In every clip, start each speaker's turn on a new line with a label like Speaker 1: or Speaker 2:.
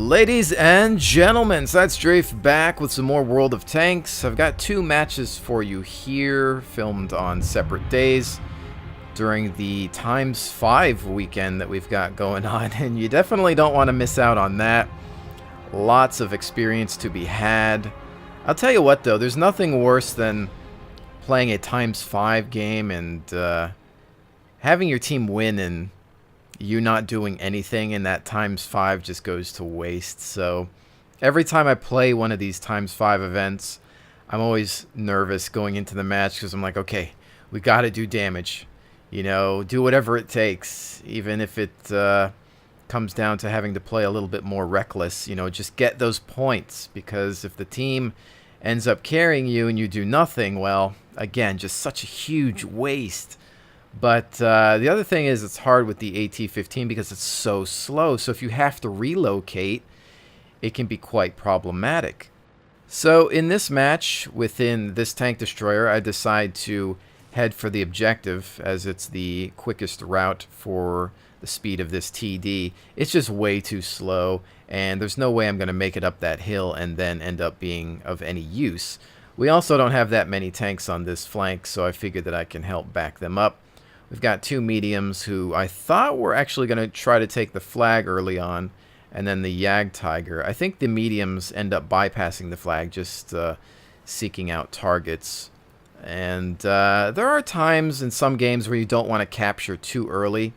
Speaker 1: Ladies and gentlemen, so that's Drafe back with some more World of Tanks. I've got two matches for you here, filmed on separate days during the ×5 weekend that we've got going on, and you definitely don't want to miss out on that. Lots of experience to be had. I'll tell you what though, there's nothing worse than playing a ×5 game and having your team win and you not doing anything, and that ×5 just goes to waste. So every time I play one of these ×5 events, I'm always nervous going into the match because I'm like, okay, we got to do damage. You know, do whatever it takes, even if it comes down to having to play a little bit more reckless. You know, just get those points, because if the team ends up carrying you and you do nothing, well, again, just such a huge waste. But the other thing is it's hard with the AT-15 because it's so slow. So if you have to relocate, it can be quite problematic. So in this match, within this tank destroyer, I decide to head for the objective, as it's the quickest route for the speed of this TD. It's just way too slow, and there's no way I'm going to make it up that hill and then end up being of any use. We also don't have that many tanks on this flank, so I figured that I can help back them up. We've got two mediums who I thought were actually going to try to take the flag early on, and then the Jagdtiger. I think the mediums end up bypassing the flag, just seeking out targets. And there are times in some games where you don't want to capture too early,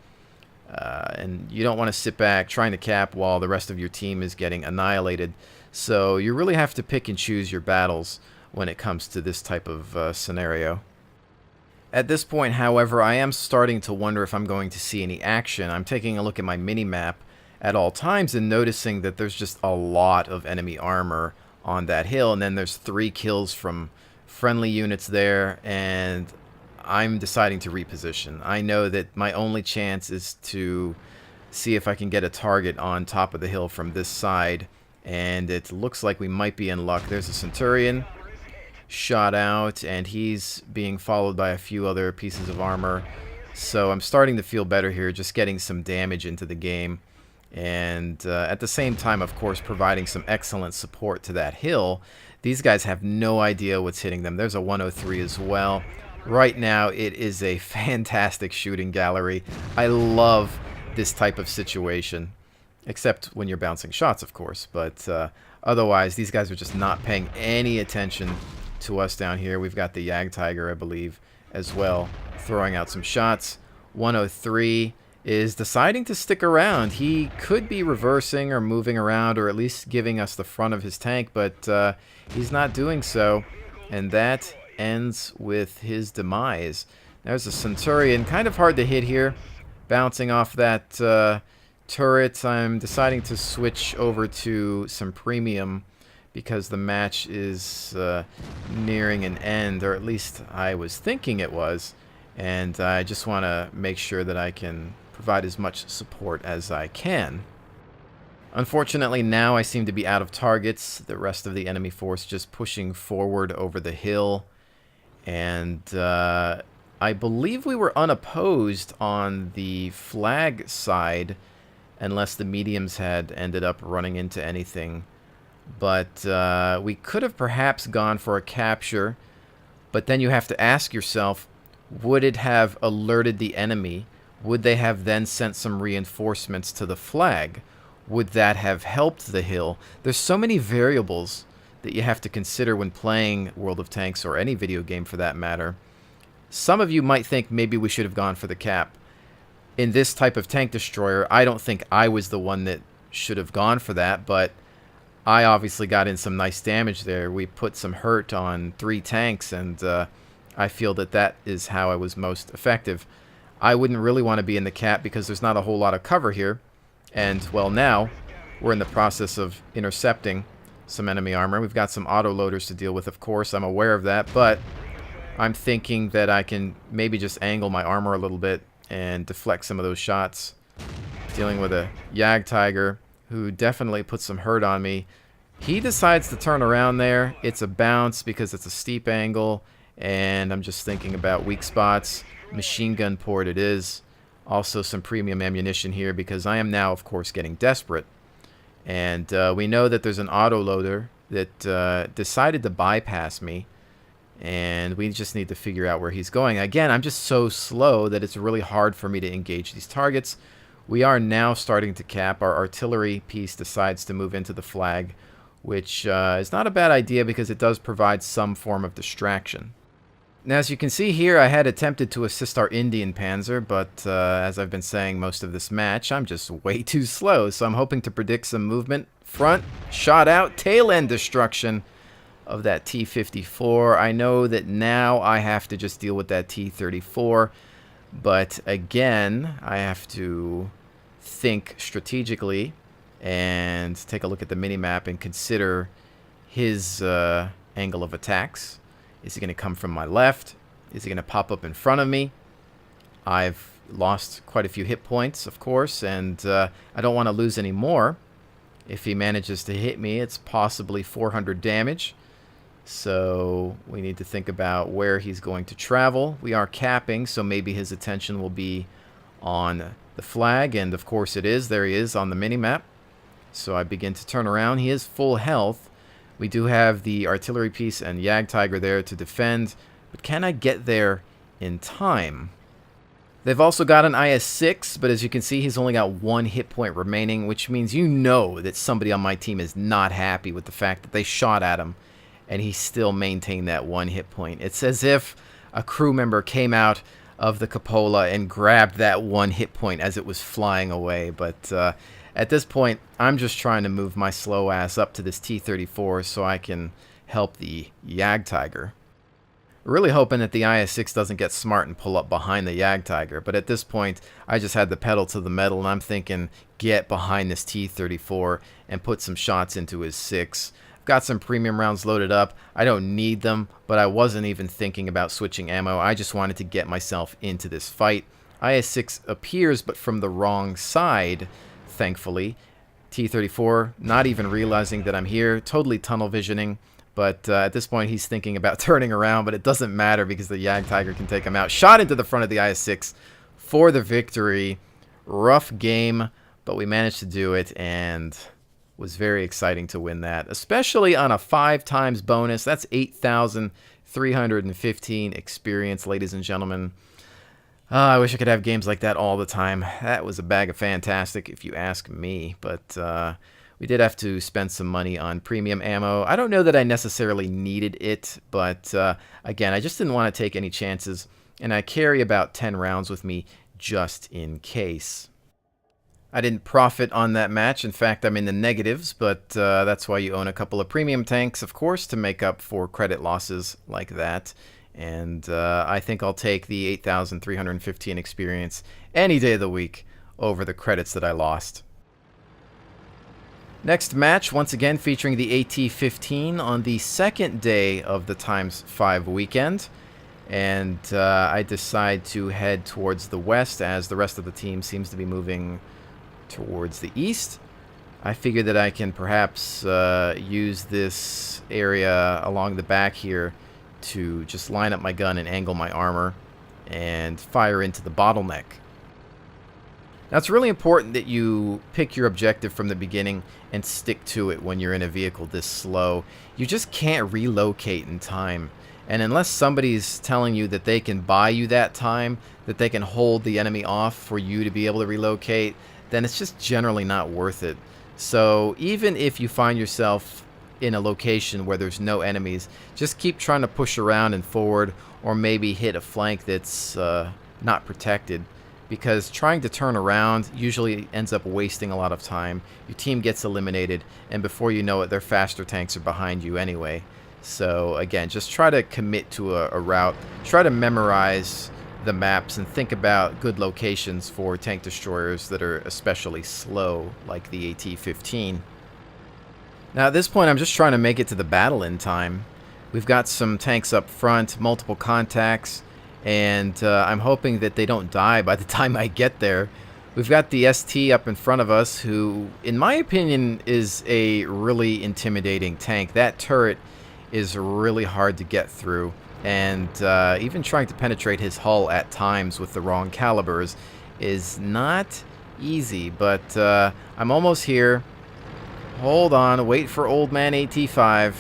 Speaker 1: and you don't want to sit back trying to cap while the rest of your team is getting annihilated. So you really have to pick and choose your battles when it comes to this type of scenario. At this point, however, I am starting to wonder if I'm going to see any action. I'm taking a look at my mini-map at all times and noticing that there's just a lot of enemy armor on that hill, and then there's 3 kills from friendly units there, and I'm deciding to reposition. I know that my only chance is to see if I can get a target on top of the hill from this side, and it looks like we might be in luck. There's a Centurion shot out, and he's being followed by a few other pieces of armor. So I'm starting to feel better here, just getting some damage into the game, and at the same time, of course, providing some excellent support to that hill. These guys have no idea what's hitting them. There's a 103 as well. Right now, it is a fantastic shooting gallery. I love this type of situation, except when you're bouncing shots, of course. But otherwise, these guys are just not paying any attention to us down here. We've got the Jagdtiger, I believe, as well, throwing out some shots. 103 is deciding to stick around. He could be reversing or moving around, or at least giving us the front of his tank, but he's not doing so, and that ends with his demise. There's a Centurion, kind of hard to hit here, bouncing off that turret. I'm deciding to switch over to some premium because the match is nearing an end, or at least I was thinking it was, and I just want to make sure that I can provide as much support as I can. Unfortunately, now I seem to be out of targets. The rest of the enemy force just pushing forward over the hill, and I believe we were unopposed on the flag side, unless the mediums had ended up running into anything. But we could have perhaps gone for a capture, but then you have to ask yourself, would it have alerted the enemy? Would they have then sent some reinforcements to the flag? Would that have helped the hill? There's so many variables that you have to consider when playing World of Tanks, or any video game for that matter. Some of you might think maybe we should have gone for the cap. In this type of tank destroyer, I don't think I was the one that should have gone for that, but I obviously got in some nice damage there. We put some hurt on 3 tanks, and I feel that that is how I was most effective. I wouldn't really want to be in the cap because there's not a whole lot of cover here. And, well, now we're in the process of intercepting some enemy armor. We've got some autoloaders to deal with, of course. I'm aware of that, but I'm thinking that I can maybe just angle my armor a little bit and deflect some of those shots. Dealing with a Jagdtiger, who definitely put some hurt on me. He decides to turn around there. It's a bounce because it's a steep angle, and I'm just thinking about weak spots. Machine gun port it is. Also some premium ammunition here because I am now, of course, getting desperate. And we know that there's an autoloader that decided to bypass me, and we just need to figure out where he's going. Again, I'm just so slow that it's really hard for me to engage these targets. We are now starting to cap. Our artillery piece decides to move into the flag, which is not a bad idea because it does provide some form of distraction. Now, as you can see here, I had attempted to assist our Indian Panzer, but as I've been saying most of this match, I'm just way too slow, so I'm hoping to predict some movement. Front, shot out, tail end destruction of that T-54. I know that now I have to just deal with that T-34, but again, I have to think strategically and take a look at the minimap and consider his angle of attacks. Is he going to come from my left? Is he going to pop up in front of me? I've lost quite a few hit points, of course, and I don't want to lose any more. If he manages to hit me, it's possibly 400 damage. So we need to think about where he's going to travel. We are capping, so maybe his attention will be on the flag, and of course it is. There he is on the minimap. So I begin to turn around. He is full health. We do have the artillery piece and Jagdtiger there to defend, but can I get there in time? They've also got an IS-6, but as you can see, he's only got 1 hit point remaining, which means you know that somebody on my team is not happy with the fact that they shot at him, and he still maintained that 1 hit point. It's as if a crew member came out of the cupola and grabbed that 1 hit point as it was flying away, but at this point, I'm just trying to move my slow ass up to this T-34 so I can help the Jagdtiger. Really hoping that the IS-6 doesn't get smart and pull up behind the Jagdtiger, but at this point, I just had the pedal to the metal, and I'm thinking, get behind this T-34 and put some shots into his 6. I've got some premium rounds loaded up. I don't need them, but I wasn't even thinking about switching ammo. I just wanted to get myself into this fight. IS-6 appears, but from the wrong side, thankfully. T-34, not even realizing that I'm here, totally tunnel visioning. But at this point, he's thinking about turning around, but it doesn't matter because the Jagdtiger can take him out. Shot into the front of the IS-6 for the victory. Rough game, but we managed to do it, and was very exciting to win that, especially on a 5x bonus. That's 8,315 experience, ladies and gentlemen. I wish I could have games like that all the time. That was a bag of fantastic, if you ask me, but we did have to spend some money on premium ammo. I don't know that I necessarily needed it, but again, I just didn't want to take any chances, and I carry about 10 rounds with me just in case. I didn't profit on that match. In fact, I'm in the negatives, but that's why you own a couple of premium tanks, of course, to make up for credit losses like that. And I think I'll take the 8,315 experience any day of the week over the credits that I lost. Next match, once again featuring the AT-15 on the second day of the ×5 weekend. And I decide to head towards the west as the rest of the team seems to be moving towards the east. I figure that I can perhaps use this area along the back here to just line up my gun and angle my armor and fire into the bottleneck. Now, it's really important that you pick your objective from the beginning and stick to it when you're in a vehicle this slow. You just can't relocate in time. And unless somebody's telling you that they can buy you that time, that they can hold the enemy off for you to be able to relocate, then it's just generally not worth it. So even if you find yourself in a location where there's no enemies, just keep trying to push around and forward, or maybe hit a flank that's not protected, because trying to turn around usually ends up wasting a lot of time. Your team gets eliminated, and before you know it, their faster tanks are behind you anyway. So again, just try to commit to a route. Try to memorize the maps and think about good locations for tank destroyers that are especially slow, like the AT-15. Now at this point, I'm just trying to make it to the battle in time. We've got some tanks up front, multiple contacts, and I'm hoping that they don't die by the time I get there. We've got the ST up in front of us, who, in my opinion, is a really intimidating tank. That turret is really hard to get through, and even trying to penetrate his hull at times with the wrong calibers is not easy, but I'm almost here. Hold on. Wait for old man AT5.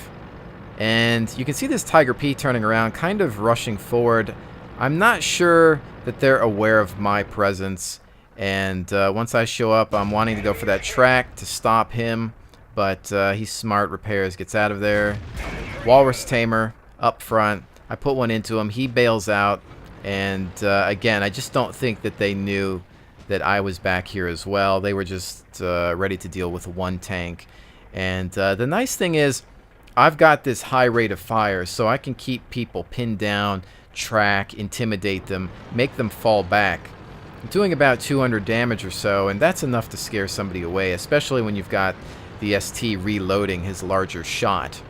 Speaker 1: And you can see this Tiger P turning around, kind of rushing forward. I'm not sure that they're aware of my presence. And once I show up, I'm wanting to go for that track to stop him. But he's smart, repairs, gets out of there. Walrus Tamer up front. I put one into him. He bails out. And again, I just don't think that they knew that I was back here as well. They were just ready to deal with one tank. And the nice thing is, I've got this high rate of fire, so I can keep people pinned down, track, intimidate them, make them fall back. I'm doing about 200 damage or so, and that's enough to scare somebody away, especially when you've got the ST reloading his larger shot.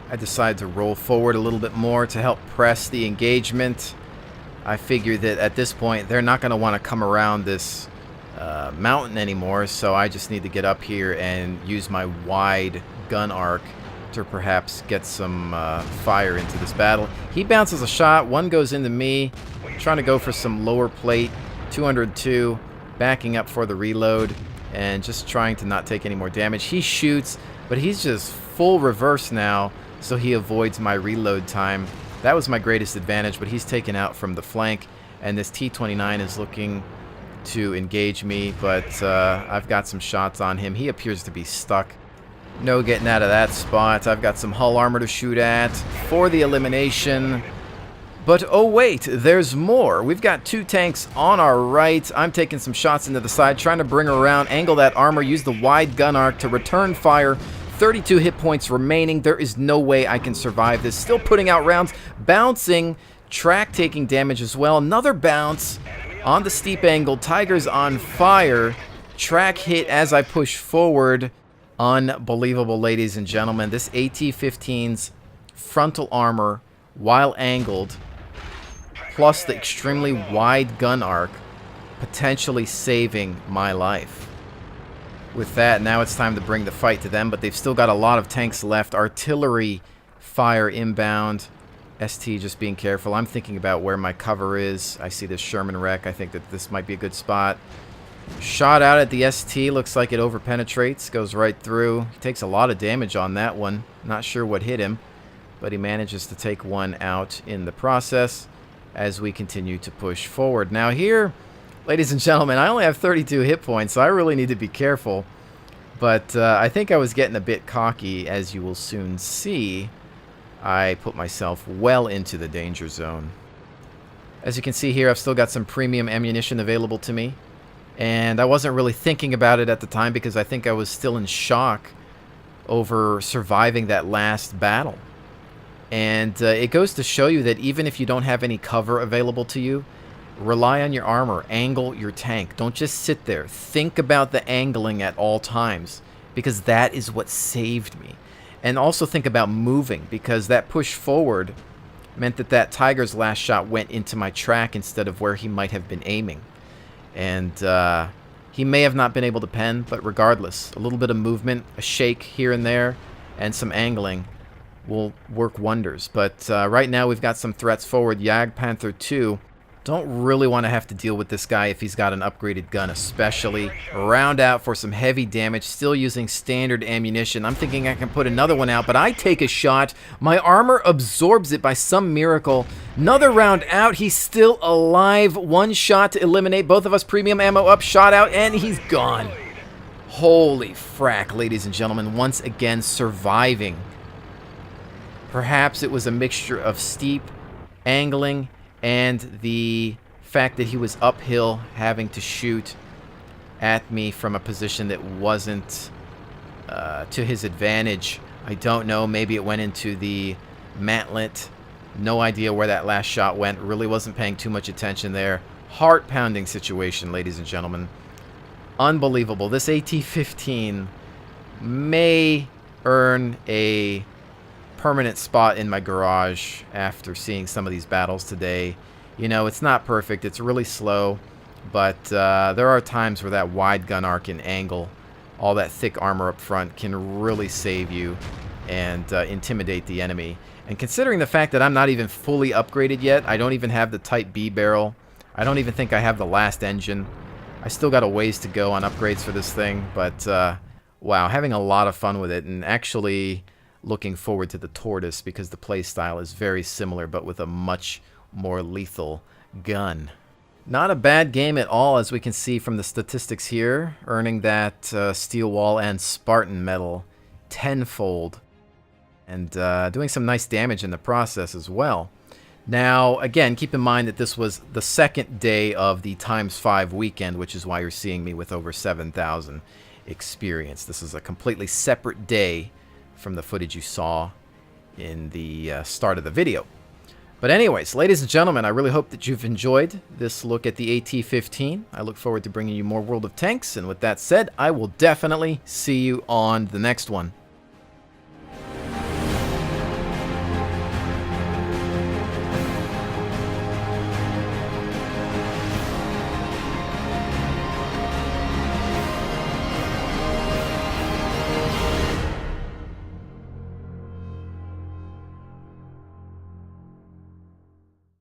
Speaker 1: I decide to roll forward a little bit more to help press the engagement. I figure that at this point, they're not going to want to come around this mountain anymore, so I just need to get up here and use my wide gun arc to perhaps get some fire into this battle. He bounces a shot, one goes into me, trying to go for some lower plate, 202, backing up for the reload, and just trying to not take any more damage. He shoots, but he's just full reverse now, so he avoids my reload time. That was my greatest advantage, but he's taken out from the flank, and this T-29 is looking to engage me, but I've got some shots on him. He appears to be stuck. No getting out of that spot. I've got some hull armor to shoot at for the elimination. But oh wait, there's more. We've got two tanks on our right. I'm taking some shots into the side, trying to bring her around, angle that armor, use the wide gun arc to return fire. 32 hit points remaining. There is no way I can survive this. Still putting out rounds, bouncing, track taking damage as well. Another bounce on the steep angle. Tiger's on fire. Track hit as I push forward. Unbelievable, ladies and gentlemen. This AT-15's frontal armor, while angled, plus the extremely wide gun arc, potentially saving my life. With that, now it's time to bring the fight to them, but they've still got a lot of tanks left. Artillery fire inbound. ST just being careful. I'm thinking about where my cover is. I see this Sherman wreck. I think that this might be a good spot. Shot out at the ST. Looks like it overpenetrates. Goes right through. He takes a lot of damage on that one. Not sure what hit him, but he manages to take one out in the process as we continue to push forward. Now here, ladies and gentlemen, I only have 32 hit points, so I really need to be careful. But I think I was getting a bit cocky, as you will soon see. I put myself well into the danger zone. As you can see here, I've still got some premium ammunition available to me. And I wasn't really thinking about it at the time because I think I was still in shock over surviving that last battle. And it goes to show you that even if you don't have any cover available to you, rely on your armor, angle your tank. Don't just sit there. Think about the angling at all times, because that is what saved me. And also think about moving, because that push forward meant that that Tiger's last shot went into my track instead of where he might have been aiming. And he may have not been able to pen, but regardless, a little bit of movement, a shake here and there, and some angling will work wonders. But right now we've got some threats forward. Jagdpanther 2. Don't really want to have to deal with this guy if he's got an upgraded gun, especially. Round out for some heavy damage, still using standard ammunition. I'm thinking I can put another one out, but I take a shot. My armor absorbs it by some miracle. Another round out. He's still alive. One shot to eliminate. Both of us premium ammo up, shot out, and he's gone. Holy frack, ladies and gentlemen. Once again, surviving. Perhaps it was a mixture of steep angling and the fact that he was uphill having to shoot at me from a position that wasn't to his advantage. I don't know. Maybe it went into the mantlet. No idea where that last shot went. Really wasn't paying too much attention there. Heart-pounding situation, ladies and gentlemen. Unbelievable. This AT-15 may earn a permanent spot in my garage after seeing some of these battles today. You know, it's not perfect. It's really slow, but there are times where that wide gun arc and angle, all that thick armor up front, can really save you and intimidate the enemy. And considering the fact that I'm not even fully upgraded yet, I don't even have the Type B barrel. I don't even think I have the last engine. I still got a ways to go on upgrades for this thing, but wow, having a lot of fun with it, and actually looking forward to the Tortoise because the playstyle is very similar but with a much more lethal gun. Not a bad game at all, as we can see from the statistics here, earning that steel wall and Spartan medal tenfold, and doing some nice damage in the process as well. Now, again, keep in mind that this was the second day of the ×5 weekend, which is why you're seeing me with over 7,000 experience. This is a completely separate day from the footage you saw in the start of the video. But anyways, ladies and gentlemen, I really hope that you've enjoyed this look at the AT-15. I look forward to bringing you more World of Tanks, and with that said, I will definitely see you on the next one.